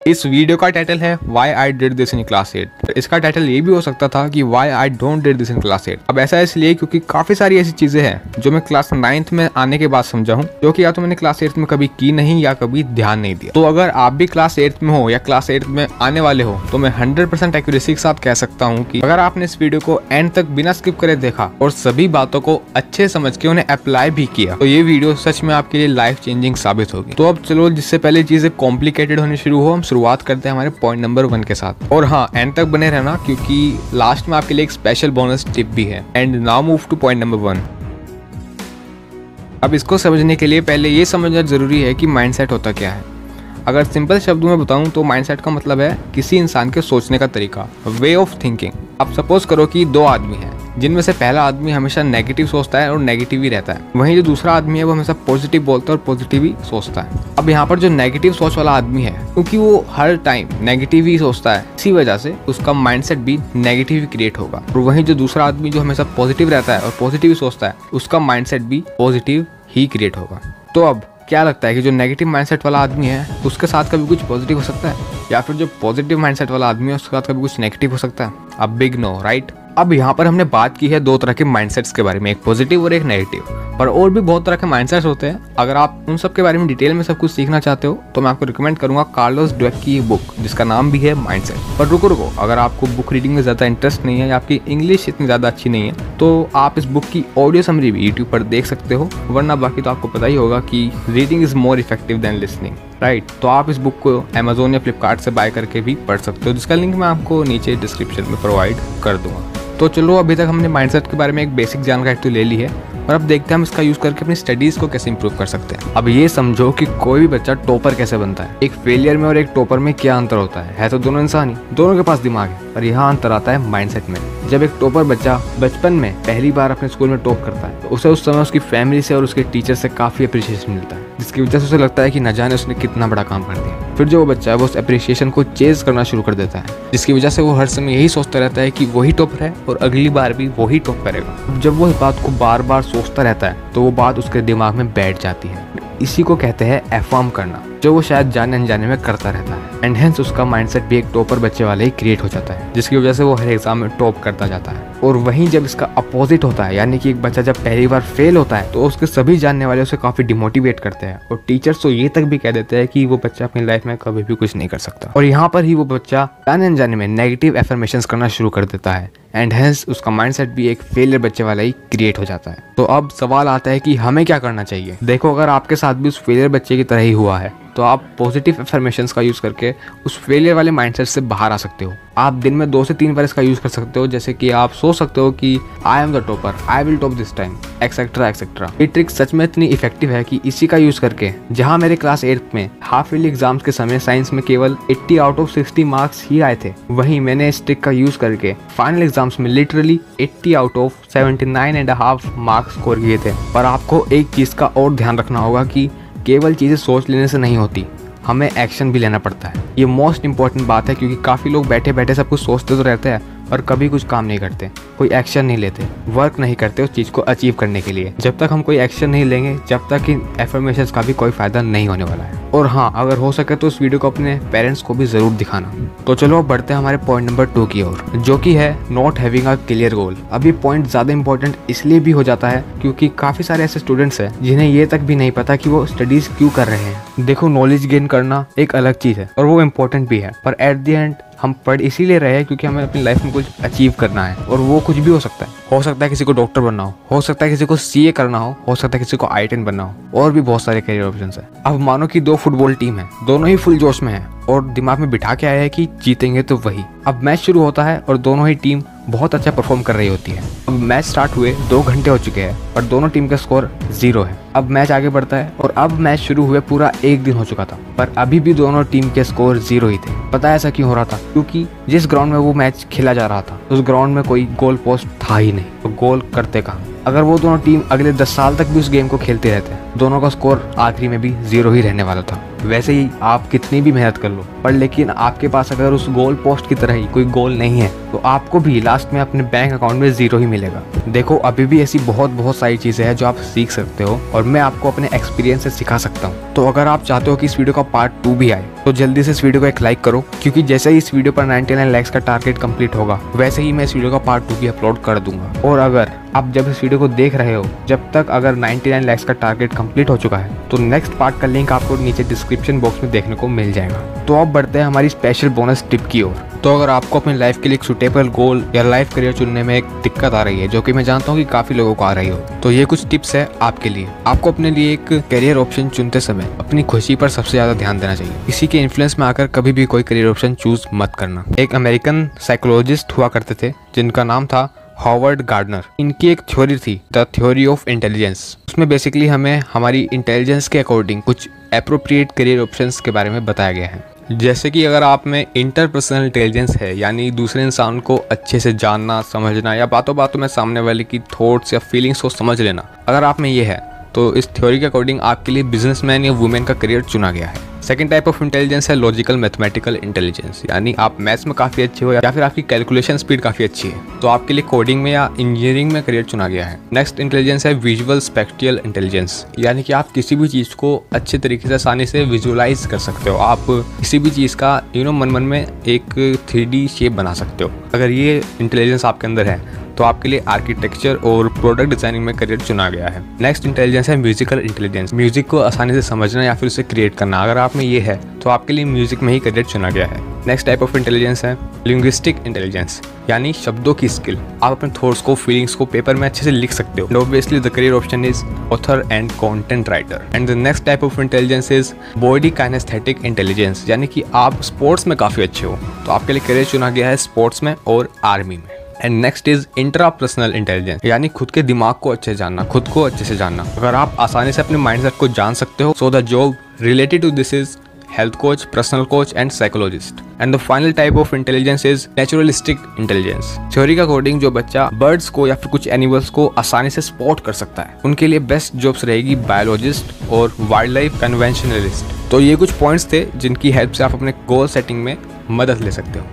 इस वीडियो का टाइटल है why I did this in class 8। इसका टाइटल ये भी हो सकता था कि why I don't did this in class 8। अब ऐसा इसलिए क्योंकि काफी सारी ऐसी चीजें हैं जो मैं क्लास 9th में आने के बाद समझा हूँ, जो कि या तो मैंने क्लास 8th में कभी की नहीं या कभी ध्यान नहीं दिया। तो अगर आप भी क्लास 8th में हो या क्लास 8th में आने वाले हो तो मैं 100% एक्यूरेसी के साथ कह सकता हूँ कि अगर आपने इस वीडियो को एंड तक बिना स्किप करे देखा और सभी बातों को अच्छे समझ के उन्हें अप्लाई भी किया तो ये वीडियो सच में आपके लिए लाइफ चेंजिंग साबित होगी। तो अब चलो, जिससे पहले चीजें कॉम्प्लिकेटेड होने शुरू हो, हम शुरुआत करते हैं हमारे पॉइंट नंबर 1 के साथ। और हाँ, एंड तक बने रहना क्योंकि लास्ट में आपके लिए एक स्पेशल बोनस टिप भी है। And now move two point number 1। अब इसको समझने के लिए पहले ये समझना जरूरी है कि माइंडसेट होता क्या है। अगर सिंपल शब्दों में बताऊं तो माइंडसेट का मतलब है किसी इंसान के सोचने का तरीका, वे ऑफ थिंकिंग। अब सपोज करो कि दो आदमी हैं जिनमें से पहला आदमी हमेशा नेगेटिव सोचता है और नेगेटिव ही रहता है, वहीं जो दूसरा आदमी है वो हमेशा पॉजिटिव बोलता है और पॉजिटिव ही सोचता है। अब यहाँ पर जो नेगेटिव सोच वाला आदमी है, क्योंकि वो हर टाइम नेगेटिव ही सोचता है, इसी वजह से उसका माइंडसेट भी नेगेटिव ही क्रिएट होगा। और वहीं जो दूसरा आदमी जो हमेशा पॉजिटिव रहता है और पॉजिटिव ही सोचता है, उसका माइंडसेट भी पॉजिटिव ही क्रिएट होगा। तो अब क्या लगता है कि जो नेगेटिव माइंडसेट वाला आदमी है उसके साथ कभी कुछ पॉजिटिव हो सकता है, या फिर जो पॉजिटिव माइंडसेट वाला आदमी है उसके साथ कभी कुछ नेगेटिव हो सकता है? अब बिग नो, राइट? अब यहाँ पर हमने बात की है दो तरह के माइंडसेट्स के बारे में, एक पॉजिटिव और एक नेगेटिव, पर और भी बहुत तरह के माइंडसेट्स होते हैं। अगर आप उन सब के बारे में डिटेल में सब कुछ सीखना चाहते हो तो मैं आपको रिकमेंड करूंगा कार्लोस ड्वेक की ये बुक, जिसका नाम भी है माइंडसेट। पर रुको, अगर आपको बुक रीडिंग में ज़्यादा इंटरेस्ट नहीं है या आपकी इंग्लिश इतनी ज़्यादा अच्छी नहीं है तो आप इस बुक की ऑडियो समरी भी यूट्यूब पर देख सकते हो, वरना बाकी तो आपको पता ही होगा कि reading is more effective than listening, right? तो आप इस बुक को अमेजोन या फ्लिपकार्ट से बाय करके भी पढ़ सकते हो, जिसका लिंक मैं आपको नीचे डिस्क्रिप्शन में प्रोवाइड कर दूंगा। तो चलो, अभी तक हमने माइंडसेट के बारे में एक बेसिक जानकारी तो ले ली है, और अब देखते हैं हम इसका यूज करके अपनी स्टडीज को कैसे इंप्रूव कर सकते हैं। अब ये समझो कि कोई भी बच्चा टॉपर कैसे बनता है। एक फेलियर में और एक टॉपर में क्या अंतर होता है तो दोनों इंसान ही, दोनों के पास दिमाग है, पर यहाँ अंतर आता है माइंडसेट में। जब एक टॉपर बच्चा बचपन में पहली बार अपने स्कूल में टॉप करता है तो उसे उस समय उसकी फैमिली से और उसके टीचर से काफी अप्रिशिएशन मिलता है, जिसकी वजह से उसे लगता है कि न जाने उसने कितना बड़ा काम कर दिया। फिर जो वो बच्चा है वो उस अप्रिशिएशन को चेज करना शुरू कर देता है, जिसकी वजह से वो हर समय यही सोचता रहता है कि वही टॉपर है और अगली बार भी वही टॉप करेगा। जब वो इस बात को बार बार सोचता रहता है तो वो बात उसके दिमाग में बैठ जाती है। इसी को कहते हैं अफर्म करना, जो वो शायद जाने अनजाने में करता रहता है। एंड हेंस उसका माइंडसेट भी एक टॉपर बच्चे वाले ही क्रिएट हो जाता है, जिसकी वजह से वो हर एग्जाम में टॉप करता जाता है। और वहीं जब इसका अपोजिट होता है, यानी कि एक बच्चा जब पहली बार फेल होता है तो उसके सभी जानने वाले उसे काफी डिमोटिवेट करते हैं, और टीचर्स तो ये तक भी कह देते हैं कि वो बच्चा अपनी लाइफ में कभी भी कुछ नहीं कर सकता। और यहाँ पर ही वो बच्चा जाने अनजाने में नेगेटिव एफर्मेशंस करना शुरू कर देता है, एंड हेंस उसका माइंडसेट भी एक फेलियर बच्चे वाला ही क्रिएट हो जाता है। तो अब सवाल आता है कि हमें क्या करना चाहिए। देखो, अगर आपके साथ भी उस फेलियर बच्चे की तरह ही हुआ है तो आप पॉजिटिव एफर्मेशंस का यूज करके उस फेलियर वाले माइंडसेट से बाहर आ सकते हो। आप दिन में 2 से 3 बार इसका यूज कर सकते हो, जैसे कि आप सोच सकते हो कि I am the topper, I will top this time, etcetera etcetera. ये ट्रिक सच में इतनी इफेक्टिव है कि इसी का यूज करके जहां मेरे क्लास 8 में हाफ ईयरली एग्जाम्स के समय साइंस में केवल 80 आउट ऑफ 60 मार्क्स ही आए थे, वहीं मैंने इस ट्रिक का यूज करके फाइनल एग्जाम्स में literally 80 out of 79.5 marks score किए थे। पर आपको एक चीज का और ध्यान रखना होगा कि केवल चीजें सोच लेने से नहीं होती, हमें एक्शन भी लेना पड़ता है। ये मोस्ट इंपॉर्टेंट बात है, क्योंकि काफ़ी लोग बैठे बैठे सब कुछ सोचते तो रहते हैं और कभी कुछ काम नहीं करते, कोई एक्शन नहीं लेते, वर्क नहीं करते उस चीज़ को अचीव करने के लिए। जब तक हम कोई एक्शन नहीं लेंगे, जब तक इन एफर्मेशंस का भी कोई फायदा नहीं होने वाला है। और हाँ, अगर हो सके तो इस वीडियो को अपने पेरेंट्स को भी ज़रूर दिखाना। तो चलो अब बढ़ते हैं हमारे पॉइंट नंबर 2 की ओर, जो कि है not having a clear goal. अब ये पॉइंट ज़्यादा इंपॉर्टेंट इसलिए भी हो जाता है क्योंकि काफ़ी सारे ऐसे स्टूडेंट्स हैं जिन्हें ये तक भी नहीं पता कि वो स्टडीज़ क्यों कर रहे हैं। देखो, नॉलेज गेन करना एक अलग चीज़ है और वो इम्पोर्टेंट भी है, पर एट द एंड हम पढ़ इसीलिए रहे हैं क्योंकि हमें अपनी लाइफ में कुछ अचीव करना है, और वो कुछ भी हो सकता है। हो सकता है किसी को डॉक्टर बनना हो सकता है किसी को सीए करना हो सकता है किसी को आई-10 बनना हो, और भी बहुत सारे करियर ऑप्शंस है। अब मानो कि 2 फुटबॉल टीम है, दोनों ही फुल जोश में है और दिमाग में बिठा के आया है कि जीतेंगे तो वही। अब मैच शुरू होता है और दोनों ही टीम बहुत अच्छा परफॉर्म कर रही होती है। अब मैच स्टार्ट हुए 2 घंटे हो चुके हैं और दोनों टीम का स्कोर 0 है। अब मैच आगे बढ़ता है और अब मैच शुरू हुए पूरा 1 दिन हो चुका था, पर अभी भी दोनों टीम के स्कोर 0 ही थे। पता है ऐसा क्यों हो रहा था? क्योंकि जिस ग्राउंड में वो मैच खेला जा रहा था उस ग्राउंड में कोई गोल पोस्ट था ही नहीं, तो गोल करते कहाँ? अगर वो दोनों टीम अगले 10 साल तक भी उस गेम को खेलते रहते, दोनों का स्कोर आखिरी में भी 0 ही रहने वाला था। वैसे ही आप कितनी भी मेहनत कर लो, पर लेकिन आपके पास अगर उस गोल पोस्ट की तरह ही कोई गोल नहीं है तो आपको भी लास्ट में अपने बैंक अकाउंट में 0 ही मिलेगा। देखो, अभी भी ऐसी बहुत सारी चीजें हैं जो आप सीख सकते हो और मैं आपको अपने एक्सपीरियंस से सिखा सकता हूँ। तो अगर आप चाहते हो कि इस वीडियो का पार्ट 2 भी आए तो जल्दी से इस वीडियो को एक लाइक करो, क्योंकि जैसे ही इस वीडियो पर 99 लाइक्स का टारगेट कंप्लीट होगा वैसे ही मैं इस वीडियो का पार्ट 2 भी अपलोड कर दूंगा। और अगर आप जब इस वीडियो को देख रहे हो जब तक अगर 99 लाइक्स का टारगेट कंप्लीट हो चुका है तो नेक्स्ट पार्ट का लिंक आपको नीचे डिस्क्रिप्शन बॉक्स में देखने को मिल जाएगा। तो अब बढ़ते हैं हमारी स्पेशल बोनस टिप की ओर। तो अगर आपको अपनी लाइफ के लिए एक सुटेबल गोल या लाइफ करियर चुनने में एक दिक्कत आ रही है, जो कि मैं जानता हूँ कि काफी लोगों को आ रही हो, तो ये कुछ टिप्स है आपके लिए। आपको अपने लिए एक करियर ऑप्शन चुनते समय अपनी खुशी पर सबसे ज्यादा ध्यान देना चाहिए। किसी के इन्फ्लुएंस में आकर कभी भी कोई करियर ऑप्शन चूज मत करना। एक अमेरिकन साइकोलॉजिस्ट हुआ करते थे जिनका नाम था हॉवर्ड गार्डनर। इनकी एक थ्योरी थी, द थ्योरी ऑफ इंटेलिजेंस। उसमें बेसिकली हमें हमारी इंटेलिजेंस के अकॉर्डिंग कुछ एप्रोप्रिएट करियर ऑप्शंस के बारे में बताया गया है। जैसे कि अगर आप में इंटरपर्सनल इंटेलिजेंस है, यानी दूसरे इंसान को अच्छे से जानना, समझना या बातों बातों में सामने वाले की थॉट्स या फीलिंग्स को समझ लेना, अगर आप में ये है तो इस थ्योरी के अकॉर्डिंग आपके लिए बिजनेसमैन या वुमेन का करियर चुना गया है। सेकंड टाइप ऑफ इंटेलिजेंस है लॉजिकल मैथमेटिकल इंटेलिजेंस, यानी आप मैथ्स में काफ़ी अच्छे हो या फिर आपकी कैलकुलेशन स्पीड काफ़ी अच्छी है तो आपके लिए कोडिंग में या इंजीनियरिंग में करियर चुना गया है। नेक्स्ट इंटेलिजेंस है विजुअल स्पेक्टियल इंटेलिजेंस, यानी कि आप किसी भी चीज़ को अच्छे तरीके से आसानी से विजुअलाइज कर सकते हो। आप किसी भी चीज़ का मन में एक 3D शेप बना सकते हो। अगर ये इंटेलिजेंस आपके अंदर है तो आपके लिए आर्किटेक्चर और प्रोडक्ट डिजाइनिंग में करियर चुना गया है। नेक्स्ट इंटेलिजेंस है म्यूजिकल इंटेलिजेंस, म्यूजिक को आसानी से समझना या फिर उसे क्रिएट करना। अगर आप में ये है तो आपके लिए म्यूजिक में ही करियर चुना गया है। नेक्स्ट टाइप ऑफ इंटेलिजेंस है लिंग्विस्टिक इंटेलिजेंस, यानी शब्दों की स्किल। आप अपने थॉट्स को, फीलिंग्स को पेपर में अच्छे से लिख सकते हो। Obviously the career option is author and content writer. And the next type of intelligence is body kinesthetic intelligence, यानी कि आप स्पोर्ट्स में काफी अच्छे हो तो आपके लिए करियर चुना गया है स्पोर्ट्स में और आर्मी में। And next is intrapersonal intelligence, यानी खुद के दिमाग को अच्छे जानना, खुद को अच्छे से जानना। अगर आप आसानी से अपने माइंडसेट को जान सकते हो so the job related to this is health coach, personal coach and psychologist. And the final type of intelligence is naturalistic intelligence. Theory के अकॉर्डिंग जो बच्चा बर्ड्स को या फिर कुछ एनिमल्स को आसानी से स्पॉट कर सकता है उनके लिए बेस्ट जॉब्स रहेगी बायोलॉजिस्ट और वाइल्ड लाइफ कन्वेंशनलिस्ट। तो ये कुछ पॉइंट्स थे जिनकी हेल्प से आप अपने गोल सेटिंग में मदद ले सकते हो।